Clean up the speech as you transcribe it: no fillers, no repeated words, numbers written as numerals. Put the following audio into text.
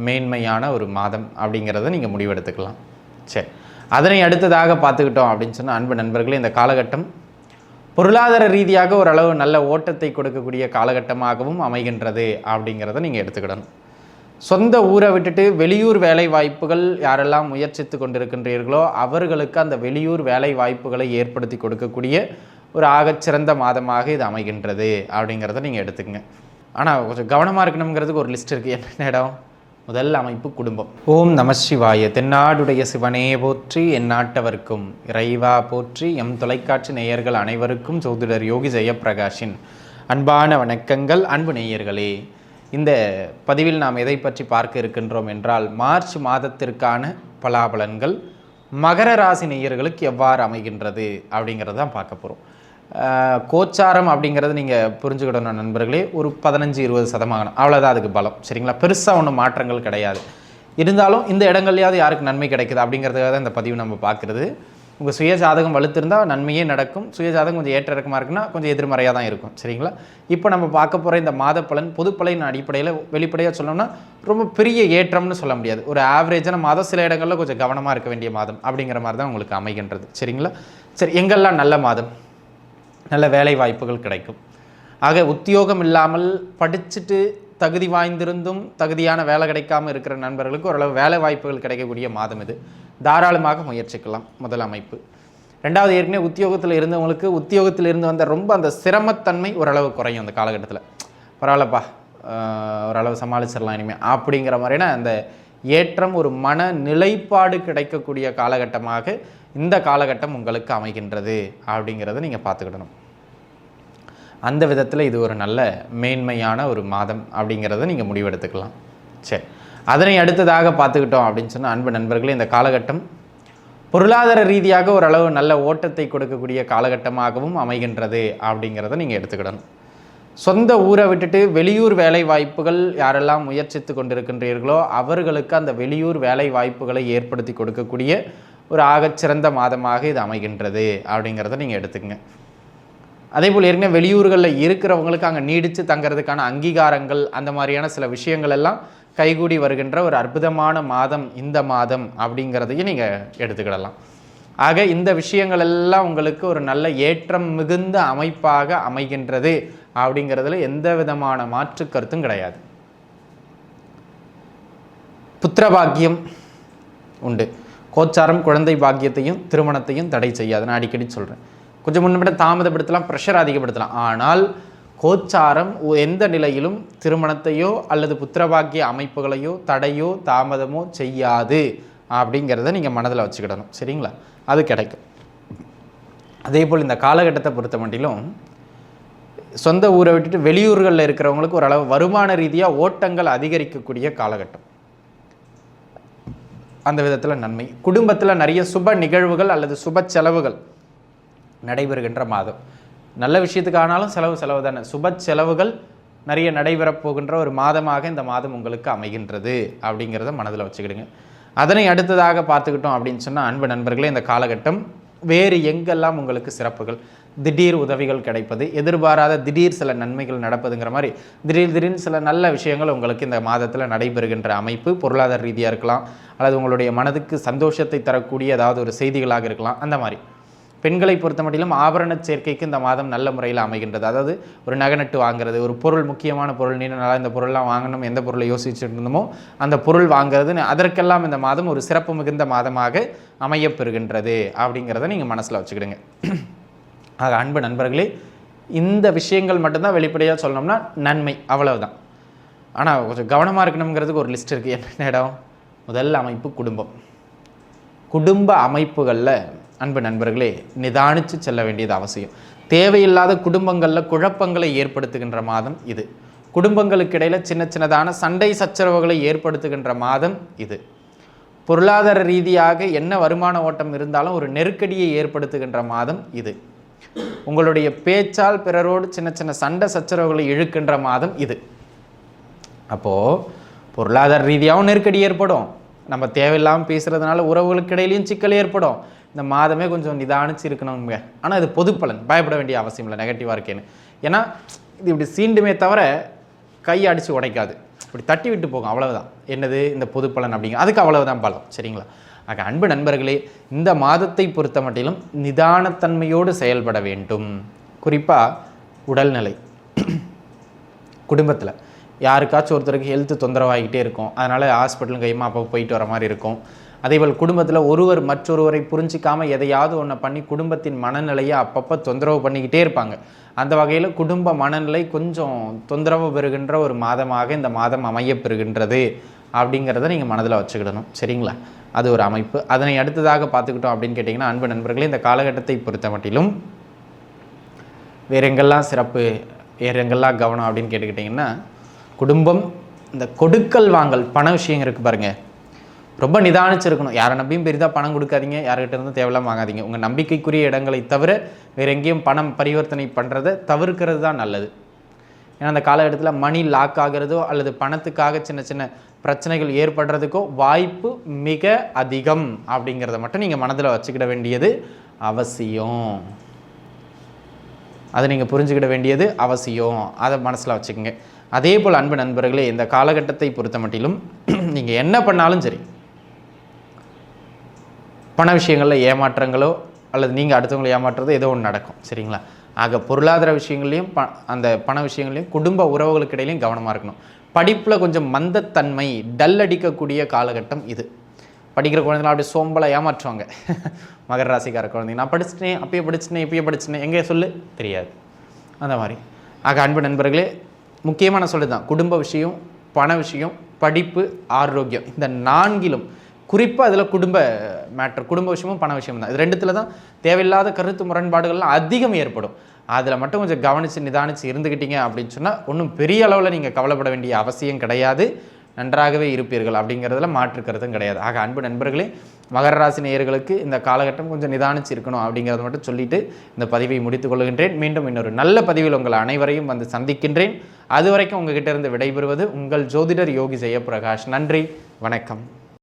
மேன்மையான ஒரு மாதம் அப்படிங்கிறத நீங்கள் முடிவெடுத்துக்கலாம். சரி, அதனை அடுத்ததாக பார்த்துக்கிட்டோம் அப்படின்னு சொன்னால் அன்பு நண்பர்களே, இந்த காலகட்டம் பொருளாதார ரீதியாக ஓரளவு நல்ல ஓட்டத்தை கொடுக்கக்கூடிய காலகட்டமாகவும் அமைகின்றது அப்படிங்கிறத நீங்கள் எடுத்துக்கிடணும். சொந்த ஊரை விட்டுட்டு வெளியூர் வேலை வாய்ப்புகள் யாரெல்லாம் முயற்சித்து கொண்டிருக்கின்றீர்களோ அவர்களுக்கு அந்த வெளியூர் வேலை வாய்ப்புகளை ஏற்படுத்தி கொடுக்கக்கூடிய ஒரு ஆகச்சிறந்த மாதமாக இது அமைகின்றது அப்படிங்கிறத நீங்கள் எடுத்துக்கங்க. ஆனால் கொஞ்சம் கவனமாக இருக்கணுங்கிறதுக்கு ஒரு லிஸ்ட் இருக்குது. என்ன இடம்? முதல் அமைப்பு குடும்பம். ஓம் நம சிவாய. தென்னாடுடைய சிவனே போற்றி, எந்நாட்டவர்க்கும் இறைவா போற்றி. எம் தொலைக்காட்சி நேயர்கள் அனைவருக்கும் ஜோதிடர் யோகி ஜெயப்பிரகாஷின் அன்பான வணக்கங்கள். அன்பு நேயர்களே, இந்த பதிவில் நாம் எதை பற்றி பார்க்க இருக்கின்றோம் என்றால், மார்ச் மாதத்திற்கான பலாபலன்கள் மகர ராசி நேயர்களுக்கு எவ்வாறு அமைகின்றது அப்படிங்கிறது தான் பார்க்க போகிறோம். கோச்சாரம் அப்படிங்கிறது நீங்கள் புரிஞ்சுக்கிடணும் நண்பர்களே, ஒரு 15-20% அவ்வளோதான் அதுக்கு பலம். சரிங்களா? பெருசாக ஒன்றும் மாற்றங்கள் கிடையாது. இருந்தாலும் இந்த இடங்கள்லையாவது யாருக்கு நன்மை கிடைக்குது அப்படிங்கிறதுக்காக தான் இந்த பதிவு நம்ம பார்க்குறது. உங்கள் சுய ஜாதகம் வலுத்திருந்தால் நன்மையே நடக்கும். சுய ஜாதகம் கொஞ்சம் ஏற்ற இறக்கமாக இருக்குன்னா கொஞ்சம் எதிர்மறையாக தான் இருக்கும். சரிங்களா? இப்போ நம்ம பார்க்க போகிற இந்த மாத பலன் பொது பலன் அடிப்படையில் வெளிப்படையாக சொல்லணும்னா ரொம்ப பெரிய ஏற்றம்னு சொல்ல முடியாது. ஒரு ஆவரேஜான மாதம், சில இடங்களில் கொஞ்சம் கவனமாக இருக்க வேண்டிய மாதம் அப்படிங்கிற மாதிரி தான் உங்களுக்கு அமைகின்றது. சரிங்களா? சரி, எங்கெல்லாம் நல்ல மாதம்? நல்ல வேலை வாய்ப்புகள் கிடைக்கும். ஆக உத்தியோகம் இல்லாமல் படிச்சுட்டு தகுதி வாய்ந்திருந்தும் தகுதியான வேலை கிடைக்காமல் இருக்கிற நண்பர்களுக்கு ஓரளவு வேலை வாய்ப்புகள் கிடைக்கக்கூடிய மாதம் இது. தாராளமாக முயற்சிக்கலாம். முதல் அமைப்பு. ரெண்டாவது, ஏற்கனவே உத்தியோகத்தில் இருந்தவங்களுக்கு உத்தியோகத்தில் இருந்து வந்த ரொம்ப அந்த சிரமத்தன்மை ஓரளவு குறையும். அந்த காலகட்டத்தில் பரவாயில்லப்பா, ஓரளவு சமாளிச்சிடலாம் இனிமேல் அப்படிங்கிற மாதிரியான அந்த ஏற்றம், ஒரு மன நிலைப்பாடு கிடைக்கக்கூடிய காலகட்டமாக இந்த காலகட்டம் உங்களுக்கு அமைகின்றது அப்படிங்கிறத நீங்கள் பார்த்துக்கிடணும். அந்த விதத்தில் இது ஒரு நல்ல மேன்மையான ஒரு மாதம் அப்படிங்கிறத நீங்கள் முடிவெடுத்துக்கலாம். சரி, அதனை அடுத்ததாக பார்த்துக்கிட்டோம் அப்படின்னு சொன்னால் அன்பு நண்பர்களே, இந்த காலகட்டம் பொருளாதார ரீதியாக ஓரளவு நல்ல ஓட்டத்தை கொடுக்கக்கூடிய காலகட்டமாகவும் அமைகின்றது அப்படிங்கிறத நீங்கள் எடுத்துக்கிடணும். சொந்த ஊரை விட்டுட்டு வெளியூர் வேலை வாய்ப்புகள் யாரெல்லாம் முயற்சித்து கொண்டிருக்கின்றீர்களோ அவர்களுக்கு அந்த வெளியூர் வேலை வாய்ப்புகளை ஏற்படுத்தி கொடுக்கக்கூடிய ஒரு ஆகச்சிறந்த மாதமாக இது அமைகின்றது அப்படிங்கிறத நீங்கள் எடுத்துக்கங்க. அதே போல் ஏற்கனவே வெளியூர்களில் இருக்கிறவங்களுக்கு அங்கே நீடித்து தங்கிறதுக்கான அங்கீகாரங்கள், அந்த மாதிரியான சில விஷயங்கள் எல்லாம் கைகூடி வருகின்ற ஒரு அற்புதமான மாதம் இந்த மாதம் அப்படிங்கிறதையும் நீங்கள் எடுத்துக்கிடலாம். ஆக இந்த விஷயங்கள் எல்லாம் உங்களுக்கு ஒரு நல்ல ஏற்றம் மிகுந்த அமைப்பாக அமைகின்றது அப்படிங்கிறதுல எந்த விதமான மாற்று கருத்தும் கிடையாது. புத்திரபாக்கியம் உண்டு. கோச்சாரம் குழந்தை பாக்கியத்தையும் திருமணத்தையும் தடை செய்யாது. நான் அடிக்கடி சொல்கிறேன், கொஞ்சம் முன்ன தாமதப்படுத்தலாம், ப்ரெஷர் அதிகப்படுத்தலாம். ஆனால் கோச்சாரம் எந்த நிலையிலும் திருமணத்தையோ அல்லது புத்திரபாக்கிய அமைப்புகளையோ தடையோ தாமதமோ செய்யாது அப்படிங்கிறத நீங்கள் மனதில் வச்சுக்கிடணும். சரிங்களா? அது கிடைக்கும். அதே போல் இந்த காலகட்டத்தை பொறுத்த மட்டிலும் சொந்த ஊரை விட்டுட்டு வெளியூர்களில் இருக்கிறவங்களுக்கு ஓரளவு வருமான ரீதியாக ஓட்டங்கள் அதிகரிக்கக்கூடிய காலகட்டம். அந்த விதத்தில் நன்மை. குடும்பத்தில் நிறைய சுப நிகழ்வுகள் அல்லது சுப செலவுகள் நடைபெறுகின்ற மாதம். நல்ல விஷயத்துக்கு ஆனாலும் செலவு தானே. சுப செலவுகள் நிறைய நடைபெறப் போகின்ற ஒரு மாதமாக இந்த மாதம் உங்களுக்கு அமைகின்றது அப்படிங்கிறத மனதில் வச்சுக்கிடுங்க. அதனை அடுத்ததாக பார்த்துக்கிட்டோம் அப்படின்னு சொன்னால் அன்பு நண்பர்களே, இந்த காலகட்டம் வேறு எங்கெல்லாம் உங்களுக்கு சிறப்புகள், திடீர் உதவிகள் கிடைப்பது, எதிர்பாராத திடீர் சில நன்மைகள் நடப்பதுங்கிற மாதிரி திடீர்னு சில நல்ல விஷயங்கள் உங்களுக்கு இந்த மாதத்தில் நடைபெறுகின்ற அமைப்பு பொருளாதார ரீதியாக இருக்கலாம், அல்லது உங்களுடைய மனதுக்கு சந்தோஷத்தை தரக்கூடிய ஏதாவது ஒரு செய்திகளாக இருக்கலாம். அந்த மாதிரி பெண்களை பொறுத்த மட்டிலும் ஆபரண சேர்க்கைக்கு இந்த மாதம் நல்ல முறையில் அமைகின்றது. அதாவது ஒரு நகை வாங்குறது, ஒரு பொருள், முக்கியமான பொருள், நீண்ட நாளாக இந்த பொருள்லாம் வாங்கணும், எந்த பொருளை யோசிச்சுட்டு இருந்தோமோ அந்த பொருள் வாங்குறது, அதற்கெல்லாம் இந்த மாதம் ஒரு சிறப்பு மிகுந்த மாதமாக அமையப்பெறுகின்றது அப்படிங்கிறத நீங்கள் மனசில் வச்சுக்கிடுங்க. ஆக அன்பு நண்பர்களே, இந்த விஷயங்கள் மட்டும்தான் வெளிப்படையாக சொல்லணும்னா நன்மை, அவ்வளவுதான். ஆனால் கொஞ்சம் கவனமாக இருக்கணுங்கிறதுக்கு ஒரு லிஸ்ட் இருக்குது. என்ன இடம்? முதல் அமைப்பு குடும்பம். குடும்ப அமைப்புகளில் அன்பு நண்பர்களே நிதானித்து செல்ல வேண்டியது அவசியம். தேவையில்லாத குடும்பங்களில் குழப்பங்களை ஏற்படுத்துகின்ற மாதம் இது. குடும்பங்களுக்கு இடையில் சின்னதான சண்டை சச்சரவுகளை ஏற்படுத்துகின்ற மாதம் இது. பொருளாதார ரீதியாக என்ன வருமான ஓட்டம் இருந்தாலும் ஒரு நெருக்கடியை ஏற்படுத்துகின்ற மாதம் இது. உங்களுடைய பேச்சால் பிறரோடு சின்ன சண்டை சச்சரவுகளை இழுக்கின்ற மாதம் இது. அப்போது பொருளாதார ரீதியாகவும் நெருக்கடி ஏற்படும், நம்ம தேவையில்லாமல் பேசுகிறதுனால உறவுகளுக்கு இடையிலையும் சிக்கல் ஏற்படும். இந்த மாதமே கொஞ்சம் நிதானிச்சு இருக்கணுங்க. ஆனால் இது பொது பலன், பயப்பட வேண்டிய அவசியம் இல்லை நெகட்டிவாக இருக்கேன்னு. ஏன்னா இது இப்படி சீண்டுமே தவிர கை அடித்து உடைக்காது. இப்படி தட்டி விட்டு போகும், அவ்வளவுதான். என்னது இந்த பொது பலன் அப்படிங்க, அதுக்கு அவ்வளவுதான் பலம். சரிங்களா? ஆக அன்பு நண்பர்களே, இந்த மாதத்தை பொறுத்த மட்டிலும் நிதானத்தன்மையோடு செயல்பட வேண்டும். குறிப்பாக உடல்நிலை, குடும்பத்தில் யாருக்காச்சும் ஒருத்தருக்கு ஹெல்த்து தொந்தரவாகிட்டே இருக்கும், அதனால் ஹாஸ்பிட்டலும் கையுமா அப்போ போயிட்டு வர மாதிரி இருக்கும். அதேபோல் குடும்பத்தில் ஒருவர் மற்றொருவரை புரிஞ்சிக்காமல் எதையாவது ஒன்றை பண்ணி குடும்பத்தின் மனநிலையை அப்பப்போ தொந்தரவு பண்ணிக்கிட்டே இருப்பாங்க. அந்த வகையில் குடும்ப மனநிலை கொஞ்சம் தொந்தரவு பெறுகின்ற ஒரு மாதமாக இந்த மாதம் அமையப்பெறுகின்றது அப்படிங்கிறத நீங்கள் மனதில் வச்சுக்கிடணும். சரிங்களா? அது ஒரு அமைப்பு. அதனை அடுத்ததாக பார்த்துக்கிட்டோம் அப்படின்னு கேட்டிங்கன்னா, அன்பு நண்பர்களே, இந்த காலகட்டத்தை பொறுத்த மட்டிலும் வேறு எங்கெல்லாம் சிறப்பு, வேறு எங்கெல்லாம் கவனம் அப்படின்னு கேட்டுக்கிட்டிங்கன்னா, குடும்பம், இந்த கொடுக்கல் வாங்கல் பண விஷயம் இருக்குது பாருங்கள், ரொம்ப நிதானிச்சிருக்கணும். யாரை நம்பியும் பெரிதாக பணம் கொடுக்காதீங்க, யார்கிட்ட இருந்தும் தேவையில்லாம வாங்காதீங்க. உங்கள் நம்பிக்கைக்குரிய இடங்களை தவிர வேறு எங்கேயும் பணம் பரிவர்த்தனை பண்ணுறதை தவிர்க்கிறது தான் நல்லது. ஏன்னா அந்த காலகட்டத்தில் மணி லாக் ஆகிறதோ அல்லது பணத்துக்காக சின்ன சின்ன பிரச்சனைகள் ஏற்படுறதுக்கோ வாய்ப்பு மிக அதிகம் அப்படிங்கிறத மட்டும் நீங்கள் மனதில் வச்சுக்கிட வேண்டியது அவசியம். அதை நீங்கள் புரிஞ்சுக்கிட வேண்டியது அவசியம். அதை மனசில் வச்சுக்கோங்க. அதே போல் அன்பு நண்பர்களே, இந்த காலகட்டத்தை பொறுத்த மட்டிலும் நீங்கள் என்ன பண்ணாலும் சரி, பண விஷயங்களில் ஏமாற்றங்களோ அல்லது நீங்கள் அடுத்தவங்களை ஏமாற்றுறதோ ஏதோ ஒன்று நடக்கும். சரிங்களா? ஆக பொருளாதார விஷயங்கள்லையும் அந்த பண விஷயங்கள்லையும் குடும்ப உறவுகளுக்கு இடையிலையும் கவனமாக இருக்கணும். படிப்பில் கொஞ்சம் மந்தத்தன்மை, டல் அடிக்கக்கூடிய காலகட்டம் இது. படிக்கிற குழந்தைங்களாம் அப்படியே சோம்பலை ஏமாற்றுவாங்க. மகர ராசிக்கார குழந்தைங்க, நான் படிச்சிட்டேன், அப்பயே படிச்சிட்டேன், இப்பயே படிச்சிட்டேன், எங்கே சொல்லு தெரியாது, அந்த மாதிரி. ஆக அன்பு நண்பர்களே, முக்கியமான சொல்லுது தான் குடும்ப விஷயம், பண விஷயம், படிப்பு, ஆரோக்கியம், இந்த நான்கிலும் குறிப்பாக அதில் குடும்ப மேட்டர், குடும்ப விஷயமும் பண விஷயமும் தான். இது ரெண்டுத்தில் தான் தேவையில்லாத கருத்து முரண்பாடுகள்லாம் அதிகம் ஏற்படும். அதில் மட்டும் கொஞ்சம் கவனித்து நிதானித்து இருந்துக்கிட்டீங்க அப்படின்னு சொன்னால் ஒன்றும் பெரிய அளவில் நீங்கள் கவலைப்பட வேண்டிய அவசியம் கிடையாது. நன்றாகவே இருப்பீர்கள் அப்படிங்கிறதுல மாற்று கருத்தும் கிடையாது. ஆக அன்பு நண்பர்களே, மகர ராசி நேயர்களுக்கு இந்த காலகட்டம் கொஞ்சம் நிதானிச்சு இருக்கணும் அப்படிங்கிறத மட்டும் சொல்லிட்டு இந்த பதிவை முடித்துக் கொள்கின்றேன். மீண்டும் இன்னொரு நல்ல பதிவில் உங்கள் அனைவரையும் வந்து சந்திக்கின்றேன். அதுவரைக்கும் உங்ககிட்ட இருந்து விடைபெறுவது உங்கள் ஜோதிடர் யோகி ஜெயபிரகாஷ். நன்றி, வணக்கம்.